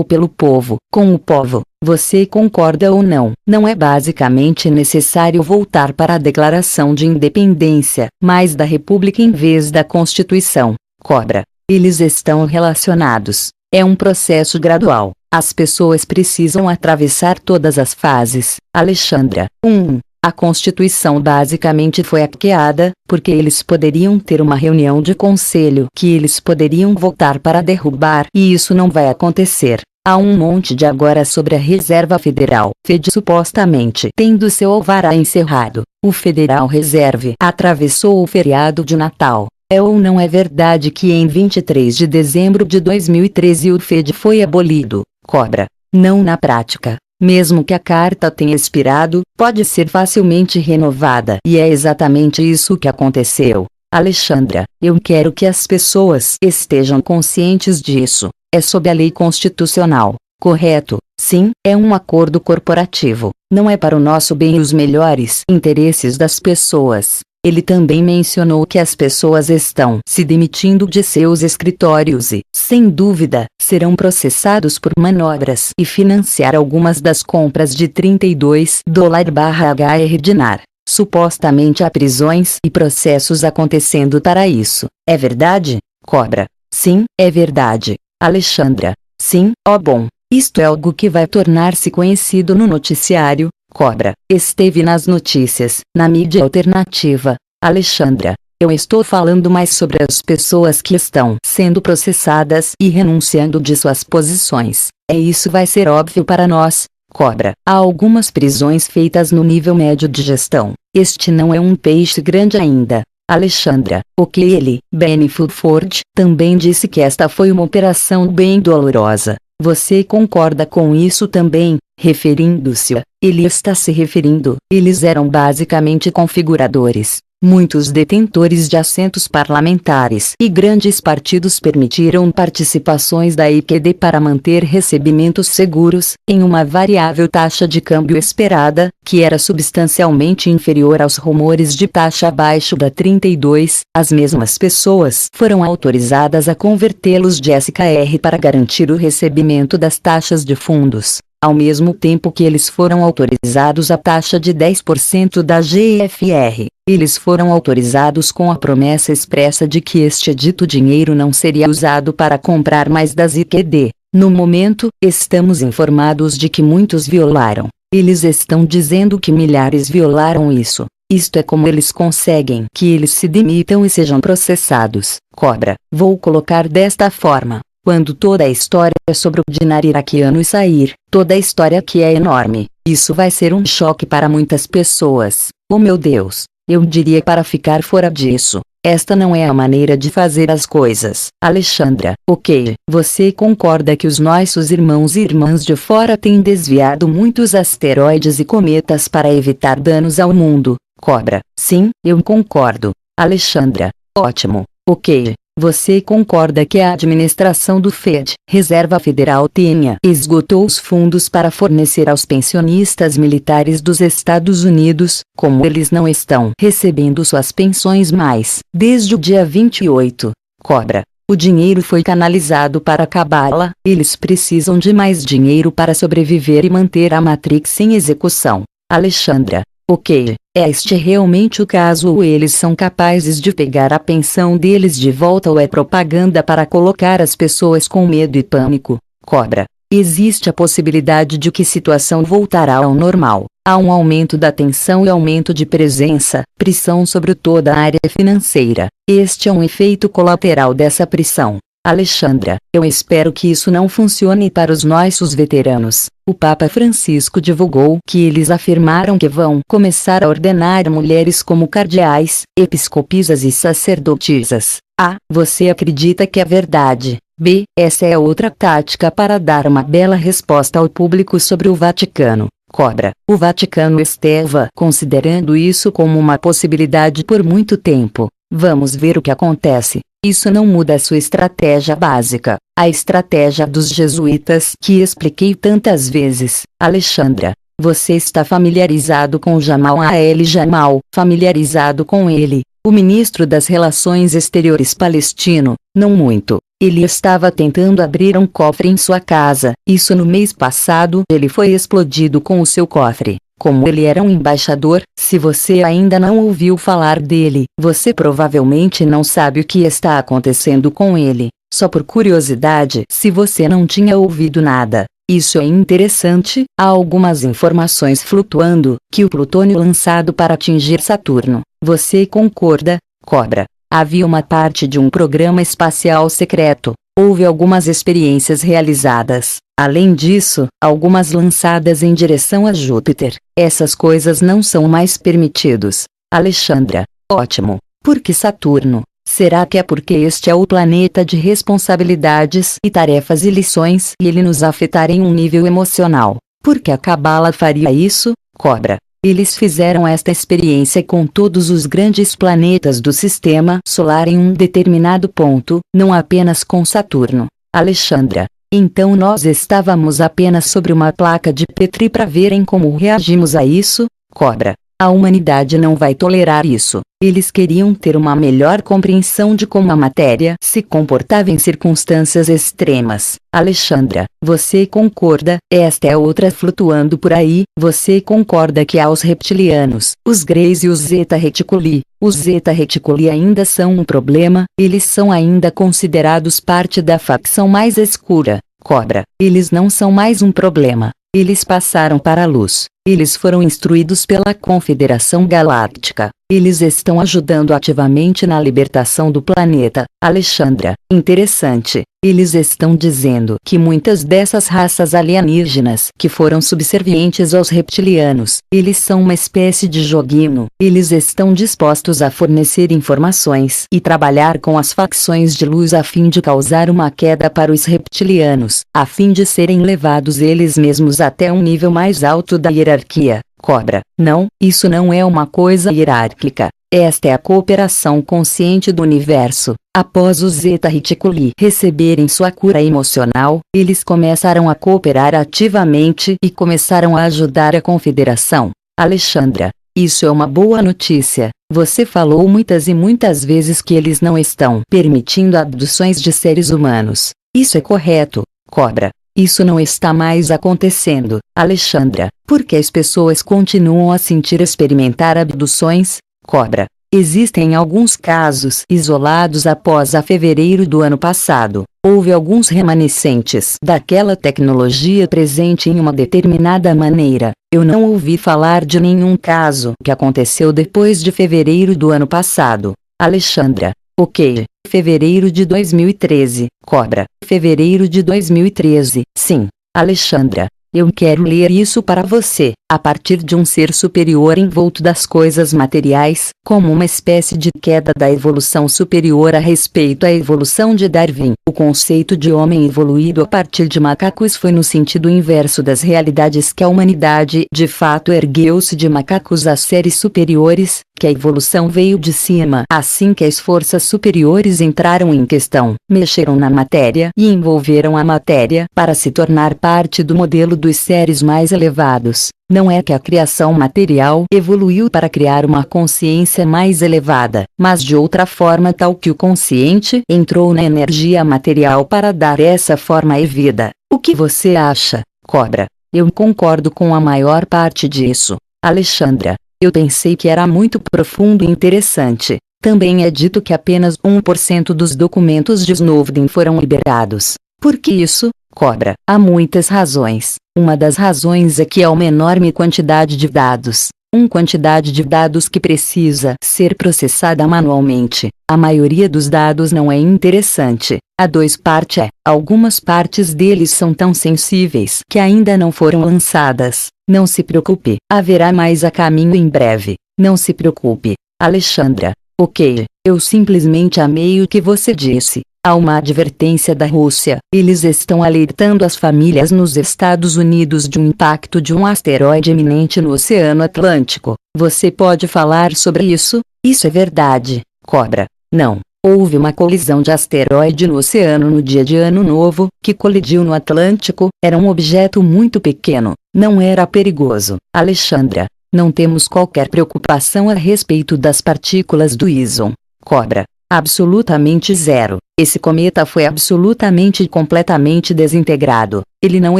pelo povo, com o povo. Você concorda ou não? Não é basicamente necessário voltar para a Declaração de Independência, mas da República em vez da Constituição. Cobra. Eles estão relacionados. É um processo gradual. As pessoas precisam atravessar todas as fases. Alexandra. 1. A Constituição basicamente foi hackeada, porque eles poderiam ter uma reunião de conselho que eles poderiam votar para derrubar, e isso não vai acontecer. Há um monte de agora sobre a Reserva Federal, Fed supostamente tendo seu alvará encerrado. O Federal Reserve atravessou o feriado de Natal. É ou não é verdade que em 23 de dezembro de 2013 o Fed foi abolido? Cobra. Não na prática. Mesmo que a carta tenha expirado, pode ser facilmente renovada. E é exatamente isso que aconteceu. Alexandra, eu quero que as pessoas estejam conscientes disso. É sob a lei constitucional, correto? Sim, é um acordo corporativo. Não é para o nosso bem e os melhores interesses das pessoas. Ele também mencionou que as pessoas estão se demitindo de seus escritórios e, sem dúvida, serão processados por manobras e financiar algumas das compras de $32/HR dinar. Supostamente há prisões e processos acontecendo para isso. É verdade? Cobra. Sim, é verdade. Alexandra. Sim, bom. Isto é algo que vai tornar-se conhecido no noticiário. Cobra. Esteve nas notícias, na mídia alternativa. Alexandra. Eu estou falando mais sobre as pessoas que estão sendo processadas e renunciando de suas posições. Isso vai ser óbvio para nós. Cobra. Há algumas prisões feitas no nível médio de gestão. Este não é um peixe grande ainda. Alexandra. Ele, Benny Fulford, também disse que esta foi uma operação bem dolorosa. Você concorda com isso também? Referindo-se a, ele está se referindo, eles eram basicamente configuradores. Muitos detentores de assentos parlamentares e grandes partidos permitiram participações da IQD para manter recebimentos seguros, em uma variável taxa de câmbio esperada, que era substancialmente inferior aos rumores de taxa abaixo da 32. As mesmas pessoas foram autorizadas a convertê-los de SKR para garantir o recebimento das taxas de fundos, ao mesmo tempo que eles foram autorizados a taxa de 10% da GFR. Eles foram autorizados com a promessa expressa de que este dito dinheiro não seria usado para comprar mais das IQD. No momento, estamos informados de que muitos violaram. Eles estão dizendo que milhares violaram isso. Isto é como eles conseguem que eles se demitam e sejam processados. Cobra, vou colocar desta forma. Quando toda a história sobre o dinar iraquiano sair, toda a história que é enorme, isso vai ser um choque para muitas pessoas. Oh meu Deus, eu diria para ficar fora disso. Esta não é a maneira de fazer as coisas. Alexandra, ok, você concorda que os nossos irmãos e irmãs de fora têm desviado muitos asteroides e cometas para evitar danos ao mundo? Cobra, sim, eu concordo. Alexandra, ótimo, ok. Você concorda que a administração do FED, Reserva Federal, tenha esgotou os fundos para fornecer aos pensionistas militares dos Estados Unidos, como eles não estão recebendo suas pensões mais, desde o dia 28? Cobra, o dinheiro foi canalizado para acabá-la, eles precisam de mais dinheiro para sobreviver e manter a Matrix em execução. Alexandra, ok. É este realmente o caso ou eles são capazes de pegar a pensão deles de volta ou é propaganda para colocar as pessoas com medo e pânico? Cobra, existe a possibilidade de que a situação voltará ao normal. Há um aumento da tensão e aumento de pressão sobre toda a área financeira. Este é um efeito colateral dessa pressão. Alexandra, eu espero que isso não funcione para os nossos veteranos. O Papa Francisco divulgou que eles afirmaram que vão começar a ordenar mulheres como cardeais, episcopisas e sacerdotisas. A. Você acredita que é verdade? B. Essa é outra tática para dar uma bela resposta ao público sobre o Vaticano. Cobra, o Vaticano estava considerando isso como uma possibilidade por muito tempo. Vamos ver o que acontece. Isso não muda a sua estratégia básica, a estratégia dos jesuítas que expliquei tantas vezes. Alexandra, você está familiarizado com Jamal Jamal, familiarizado com ele, o ministro das Relações Exteriores palestino? Não muito. Ele estava tentando abrir um cofre em sua casa, isso no mês passado. Ele foi explodido com o seu cofre. Como ele era um embaixador, se você ainda não ouviu falar dele, você provavelmente não sabe o que está acontecendo com ele. Só por curiosidade, se você não tinha ouvido nada, isso é interessante. Há algumas informações flutuando, que o plutônio lançado para atingir Saturno. Você concorda, Cobra? Havia uma parte de um programa espacial secreto. Houve algumas experiências realizadas. Além disso, algumas lançadas em direção a Júpiter. Essas coisas não são mais permitidos. Alexandra, ótimo. Por que Saturno? Será que é porque este é o planeta de responsabilidades e tarefas e lições e ele nos afetar em um nível emocional? Por que a Cabala faria isso, Cobra? Eles fizeram esta experiência com todos os grandes planetas do sistema solar em um determinado ponto, não apenas com Saturno. Alexandra, então nós estávamos apenas sobre uma placa de Petri para verem como reagimos a isso? Cobra, a humanidade não vai tolerar isso. Eles queriam ter uma melhor compreensão de como a matéria se comportava em circunstâncias extremas. Alexandra, você concorda? Esta é outra flutuando por aí. Você concorda que há os reptilianos, os Greys e os Zeta Reticuli? Os Zeta Reticuli ainda são um problema, eles são ainda considerados parte da facção mais escura. Cobra, eles não são mais um problema. Eles passaram para a luz. Eles foram instruídos pela Confederação Galáctica. Eles estão ajudando ativamente na libertação do planeta. Alexandra, interessante. Eles estão dizendo que muitas dessas raças alienígenas que foram subservientes aos reptilianos, eles são uma espécie de joguinho. Eles estão dispostos a fornecer informações e trabalhar com as facções de luz a fim de causar uma queda para os reptilianos, a fim de serem levados eles mesmos até um nível mais alto da hierarquia. Cobra, não, isso não é uma coisa hierárquica. Esta é a cooperação consciente do universo. Após os Zeta Reticuli receberem sua cura emocional, eles começaram a cooperar ativamente e começaram a ajudar a Confederação. Alexandra, isso é uma boa notícia. Você falou muitas e muitas vezes que eles não estão permitindo abduções de seres humanos. Isso é correto, Cobra. Isso não está mais acontecendo. Alexandra, por que as pessoas continuam a sentir experimentar abduções? Cobra, Existem alguns casos isolados após a fevereiro do ano passado. Houve alguns remanescentes daquela tecnologia presente em uma determinada maneira. Eu não ouvi falar de nenhum caso que aconteceu depois de fevereiro do ano passado. Alexandra. Ok. Fevereiro de 2013. Cobra. Fevereiro de 2013. Sim. Alexandra. Eu quero ler isso para você, a partir de um ser superior envolto das coisas materiais, como uma espécie de queda da evolução superior a respeito à evolução de Darwin. O conceito de homem evoluído a partir de macacos foi no sentido inverso das realidades que a humanidade de fato ergueu-se de macacos a seres superiores, que a evolução veio de cima. Assim que as forças superiores entraram em questão, mexeram na matéria e envolveram a matéria para se tornar parte do modelo dos seres mais elevados. Não é que a criação material evoluiu para criar uma consciência mais elevada, mas de outra forma tal que o consciente entrou na energia material para dar essa forma e vida. O que você acha, Cobra? Eu concordo com a maior parte disso. Alexandra. Eu pensei que era muito profundo e interessante. Também é dito que apenas 1% dos documentos de Snowden foram liberados. Por que isso, Cobra? Há muitas razões. Uma das razões é que há uma enorme quantidade de dados. Uma quantidade de dados que precisa ser processada manualmente. A maioria dos dados não é interessante. A parte algumas partes deles são tão sensíveis que ainda não foram lançadas. Não se preocupe, haverá mais a caminho em breve. Não se preocupe, Alexandra. Ok, eu simplesmente amei o que você disse. Há uma advertência da Rússia. Eles estão alertando as famílias nos Estados Unidos de um impacto de um asteroide iminente no Oceano Atlântico. Você pode falar sobre isso? Isso é verdade, Cobra. Não. Houve uma colisão de asteroide no oceano no dia de Ano Novo, que colidiu no Atlântico. Era um objeto muito pequeno. Não era perigoso. Alexandra. Não temos qualquer preocupação a respeito das partículas do Ison. Cobra. Absolutamente zero. Esse cometa foi absolutamente e completamente desintegrado. Ele não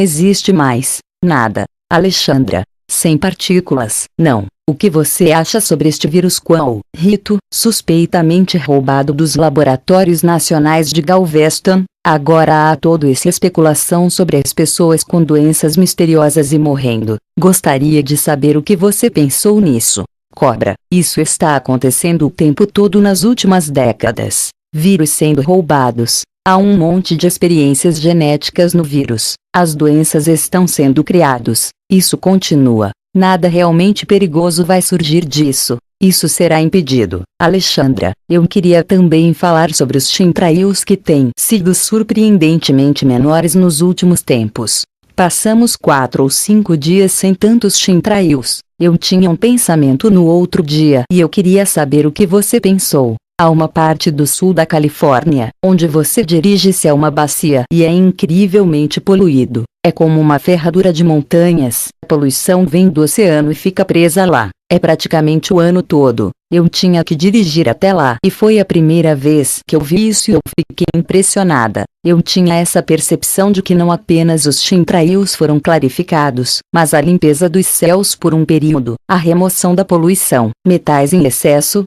existe mais. Nada. Alexandra. Sem partículas. Não. O que você acha sobre este vírus qual, Rito, suspeitamente roubado dos laboratórios nacionais de Galveston? Agora há toda essa especulação sobre as pessoas com doenças misteriosas e morrendo. Gostaria de saber o que você pensou nisso. Cobra. Isso está acontecendo o tempo todo nas últimas décadas. Vírus sendo roubados. Há um monte de experiências genéticas no vírus. As doenças estão sendo criadas. Isso continua. Nada realmente perigoso vai surgir disso. Isso será impedido. Alexandra, eu queria também falar sobre os chemtrails que têm sido surpreendentemente menores nos últimos tempos. Passamos 4 ou 5 dias sem tantos chemtrails. Eu tinha um pensamento no outro dia e eu queria saber o que você pensou. Há uma parte do sul da Califórnia, onde você dirige-se a uma bacia e é incrivelmente poluído. É como uma ferradura de montanhas. A poluição vem do oceano e fica presa lá. É praticamente o ano todo. Eu tinha que dirigir até lá e foi a primeira vez que eu vi isso e eu fiquei impressionada. Eu tinha essa percepção de que não apenas os chemtrails foram clarificados, mas a limpeza dos céus por um período, a remoção da poluição, metais em excesso,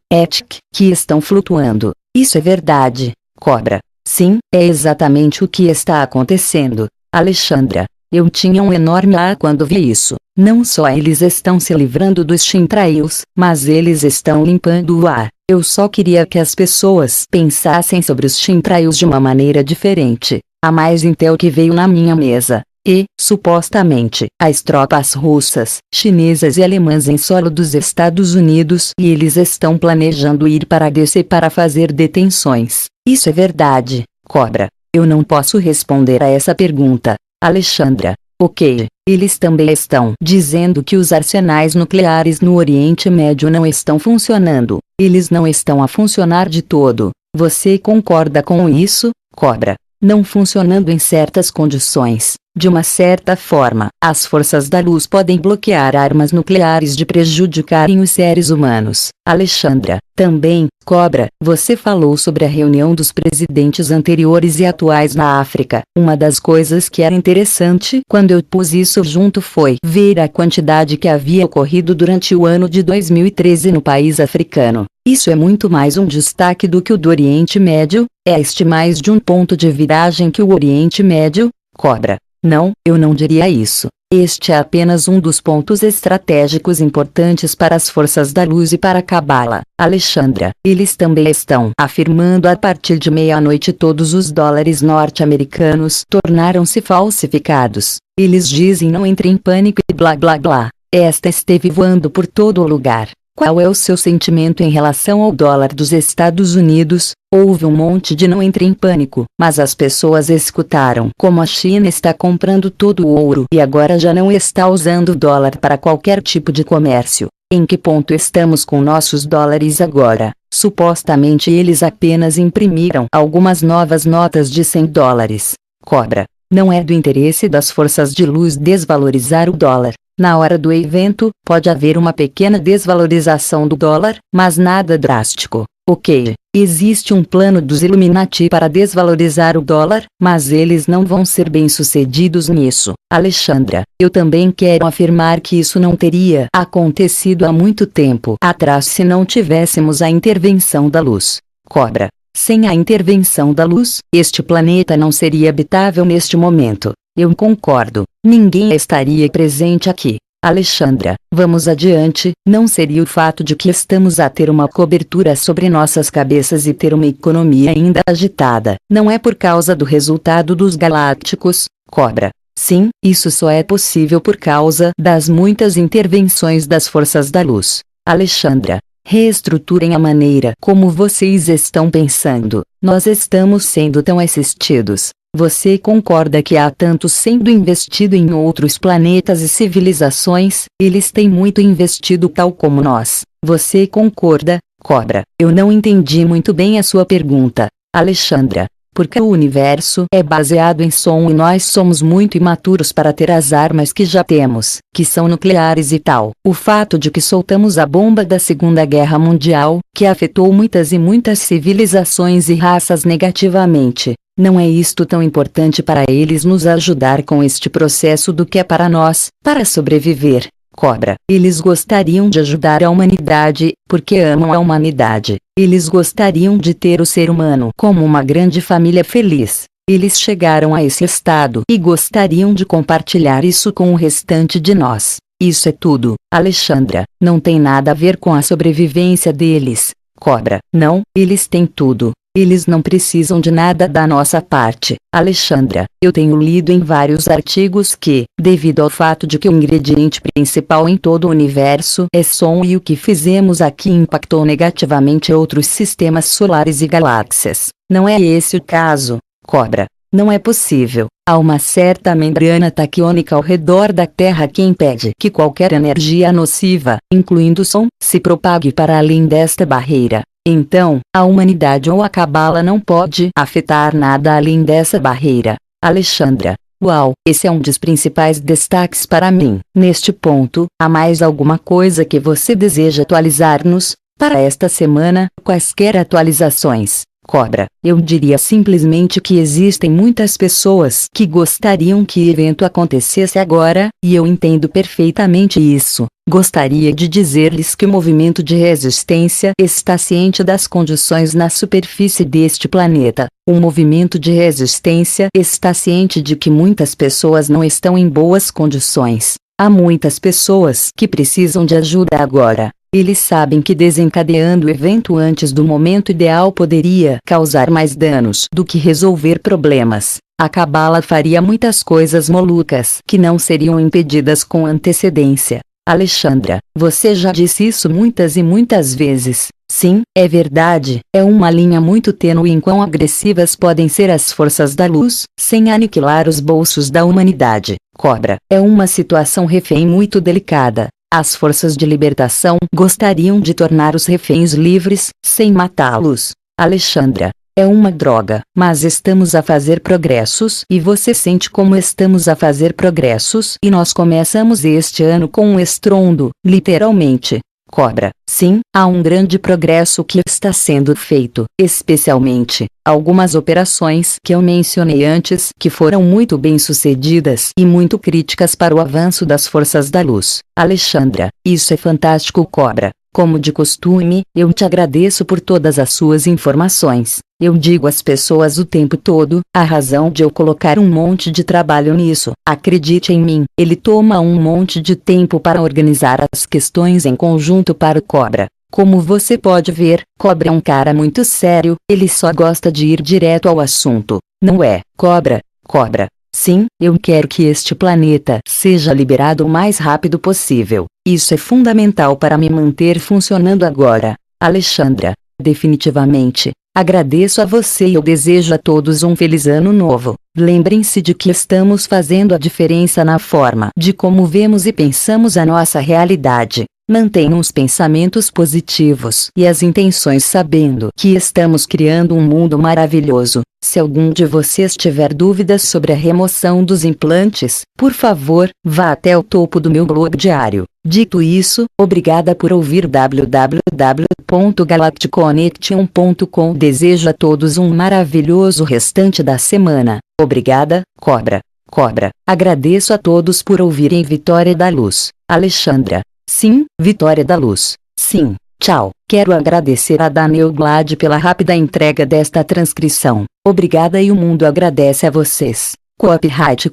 que estão flutuando. Isso é verdade, Cobra. Sim, é exatamente o que está acontecendo. Alexandra, eu tinha um enorme quando vi isso. Não só eles estão se livrando dos chemtrails, mas eles estão limpando o ar. Eu só queria que as pessoas pensassem sobre os chemtrails de uma maneira diferente. Há mais intel que veio na minha mesa. E, supostamente, as tropas russas, chinesas e alemãs em solo dos Estados Unidos e eles estão planejando ir para a DC para fazer detenções. Isso é verdade, Cobra. Eu não posso responder a essa pergunta. Alexandra. Ok, eles também estão dizendo que os arsenais nucleares no Oriente Médio não estão funcionando. Eles não estão a funcionar de todo. Você concorda com isso, Cobra? Não funcionando em certas condições. De uma certa forma, as forças da luz podem bloquear armas nucleares de prejudicarem os seres humanos. Alexandra, também, Cobra, você falou sobre a reunião dos presidentes anteriores e atuais na África. Uma das coisas que era interessante quando eu pus isso junto foi ver a quantidade que havia ocorrido durante o ano de 2013 no país africano. Isso é muito mais um destaque do que o do Oriente Médio, é este mais de um ponto de viragem que o Oriente Médio, Cobra. Não, eu não diria isso. Este é apenas um dos pontos estratégicos importantes para as forças da luz e para a Cabala. Alexandra, eles também estão afirmando a partir de meia-noite todos os dólares norte-americanos tornaram-se falsificados. Eles dizem não entre em pânico e blá blá blá. Esta esteve voando por todo o lugar. Qual é o seu sentimento em relação ao dólar dos Estados Unidos? Houve um monte de não entre em pânico, mas as pessoas escutaram como a China está comprando todo o ouro e agora já não está usando o dólar para qualquer tipo de comércio. Em que ponto estamos com nossos dólares agora? Supostamente eles apenas imprimiram algumas novas notas de 100 dólares. Cobra. Não é do interesse das forças de luz desvalorizar o dólar. Na hora do evento, pode haver uma pequena desvalorização do dólar, mas nada drástico. Ok, existe um plano dos Illuminati para desvalorizar o dólar, mas eles não vão ser bem-sucedidos nisso. Alexandra, eu também quero afirmar que isso não teria acontecido há muito tempo atrás se não tivéssemos a intervenção da luz. Cobra. Sem a intervenção da luz, este planeta não seria habitável neste momento. Eu concordo. Ninguém estaria presente aqui. Alexandra, vamos adiante. Não seria o fato de que estamos a ter uma cobertura sobre nossas cabeças e ter uma economia ainda agitada. Não é por causa do resultado dos galácticos, Cobra. Sim, isso só é possível por causa das muitas intervenções das forças da luz. Alexandra, reestruturem a maneira como vocês estão pensando. Nós estamos sendo tão assistidos. Você concorda que há tanto sendo investido em outros planetas e civilizações? Eles têm muito investido tal como nós. Você concorda, Cobra? Eu não entendi muito bem a sua pergunta. Alexandra. Porque o universo é baseado em som e nós somos muito imaturos para ter as armas que já temos, que são nucleares e tal. O fato de que soltamos a bomba da Segunda Guerra Mundial, que afetou muitas e muitas civilizações e raças negativamente. Não é isto tão importante para eles nos ajudar com este processo do que é para nós, para sobreviver, Cobra. Eles gostariam de ajudar a humanidade, porque amam a humanidade. Eles gostariam de ter o ser humano como uma grande família feliz. Eles chegaram a esse estado e gostariam de compartilhar isso com o restante de nós. Isso é tudo, Alexandra. Não tem nada a ver com a sobrevivência deles, Cobra. Não, eles têm tudo. Eles não precisam de nada da nossa parte. Alexandra, eu tenho lido em vários artigos que, devido ao fato de que o ingrediente principal em todo o universo é som e o que fizemos aqui impactou negativamente outros sistemas solares e galáxias. Não é esse o caso, Cobra. Não é possível. Há uma certa membrana taquiônica ao redor da Terra que impede que qualquer energia nociva, incluindo som, se propague para além desta barreira. Então, a humanidade ou a Cabala não pode afetar nada além dessa barreira. Alexandra. Uau, esse é um dos principais destaques para mim. Neste ponto, há mais alguma coisa que você deseja atualizar-nos? Para esta semana, quaisquer atualizações? Cobra. Eu diria simplesmente que existem muitas pessoas que gostariam que o evento acontecesse agora, e eu entendo perfeitamente isso. Gostaria de dizer-lhes que o movimento de resistência está ciente das condições na superfície deste planeta. O movimento de resistência está ciente de que muitas pessoas não estão em boas condições. Há muitas pessoas que precisam de ajuda agora. Eles sabem que desencadeando o evento antes do momento ideal poderia causar mais danos do que resolver problemas. A Cabala faria muitas coisas malucas que não seriam impedidas com antecedência. Alexandra, você já disse isso muitas e muitas vezes. Sim, é verdade, é uma linha muito tênue em quão agressivas podem ser as forças da luz, sem aniquilar os bolsos da humanidade. Cobra, é uma situação refém muito delicada. As forças de libertação gostariam de tornar os reféns livres, sem matá-los. Alexandra, é uma droga, mas estamos a fazer progressos e você sente como estamos a fazer progressos e nós começamos este ano com um estrondo, literalmente. Cobra, sim, há um grande progresso que está sendo feito, especialmente, algumas operações que eu mencionei antes que foram muito bem sucedidas e muito críticas para o avanço das forças da luz. Alexandra, isso é fantástico, Cobra. Como de costume, eu te agradeço por todas as suas informações. Eu digo às pessoas o tempo todo, a razão de eu colocar um monte de trabalho nisso. Acredite em mim, ele toma um monte de tempo para organizar as questões em conjunto para o Cobra. Como você pode ver, Cobra é um cara muito sério, ele só gosta de ir direto ao assunto. Não é, Cobra? Cobra. Sim, eu quero que este planeta seja liberado o mais rápido possível. Isso é fundamental para me manter funcionando agora. Alexandra, definitivamente. Agradeço a você e eu desejo a todos um feliz ano novo. Lembrem-se de que estamos fazendo a diferença na forma de como vemos e pensamos a nossa realidade. Mantenham os pensamentos positivos e as intenções sabendo que estamos criando um mundo maravilhoso. Se algum de vocês tiver dúvidas sobre a remoção dos implantes, por favor, vá até o topo do meu blog diário. Dito isso, obrigada por ouvir www.galacticonnection.com. Desejo a todos um maravilhoso restante da semana. Obrigada, Cobra. Cobra. Agradeço a todos por ouvirem Vitória da Luz. Alexandra. Sim, Vitória da Luz. Sim, tchau. Quero agradecer a Daniel Glad pela rápida entrega desta transcrição. Obrigada e o mundo agradece a vocês. Copyright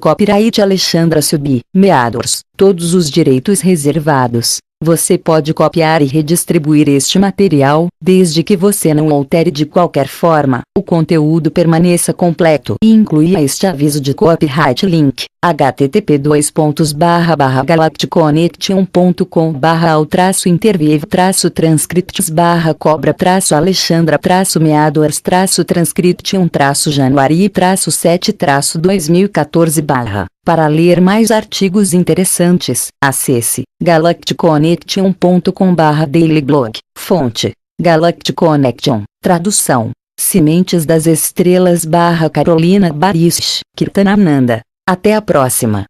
Alexandra Subi, Meadows. Todos os direitos reservados. Você pode copiar e redistribuir este material, desde que você não altere de qualquer forma, o conteúdo permaneça completo e incluía este aviso de copyright link, http://galacticonnection.com/ao-intervieve-transcriptions/cobra-alexandra-meadows-7-2014. Para ler mais artigos interessantes, acesse galacticonnection.com/dailyblog. Fonte: Galactic Connection. Tradução: Sementes das Estrelas / Carolina Barish, Kirtanananda. Até a próxima.